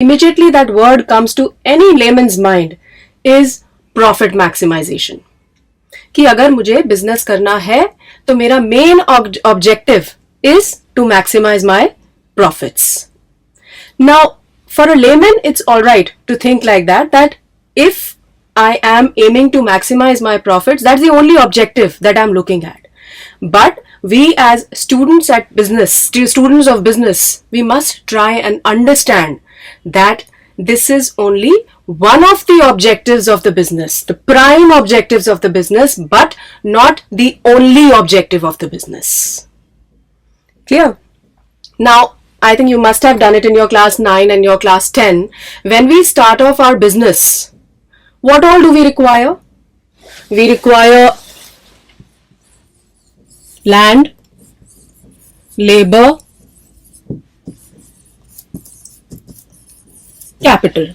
immediately that word comes to any layman's mind is profit maximization. कि अगर मुझे business करना है तो मेरा main objective is to maximise my profits. Now for a layman it's all right to think like that if I am aiming to maximize my profits, that's the only objective that I'm looking at. But we as students at business, students of business, we must try and understand that this is only one of the objectives of the business, the prime objectives of the business, but not the only objective of the business. Clear? Now, I think you must have done it in your class 9 and your class 10. When we start off our business, what all do we require? We require land, labor, capital.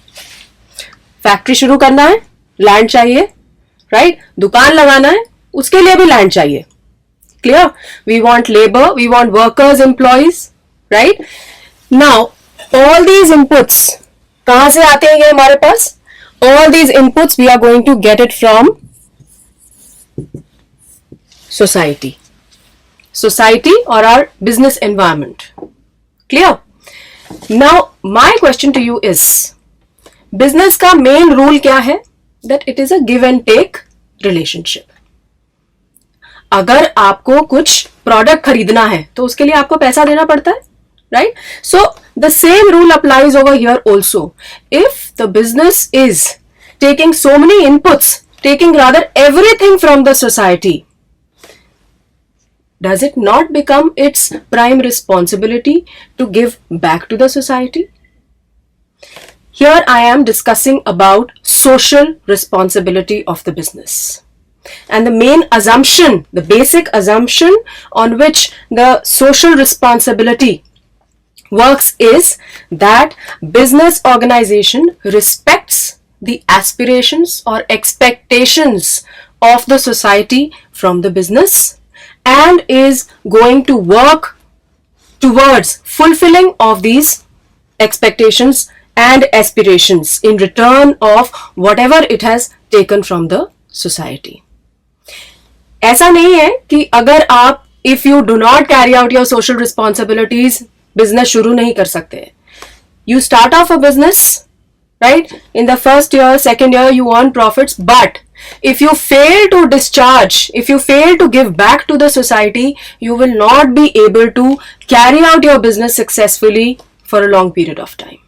Factory शुरू करना है, land चाहिए, right? दुकान लगाना है, उसके लिए भी लैंड चाहिए. Clear? We want labour, we want workers, employees, right? Now all these inputs कहां से आते हैं ये हमारे पास? All these inputs we are going to get it from society or our business environment. Clear? Now my question to you is, business का main rule क्या है? That it is a give and take relationship. अगर आपको कुछ product खरीदना है तो उसके लिए आपको पैसा देना पड़ता है, right? So the same rule applies over here also. If the business is taking so many inputs, taking rather everything from the society, does it not become its prime responsibility to give back to the society? Here I am discussing about social responsibility of the business. And the main assumption, the basic assumption on which the social responsibility works is that business organization respects the aspirations or expectations of the society from the business and is going to work towards fulfilling of these expectations and aspirations in return of whatever it has taken from the society. ऐसा नहीं है कि अगर आप if you do not carry out your social responsibilities, business शुरू नहीं कर सकते. You start off a business, right? In the first year, second year, you earn profits, but if you fail to discharge, if you fail to give back to the society, you will not be able to carry out your business successfully for a long period of time.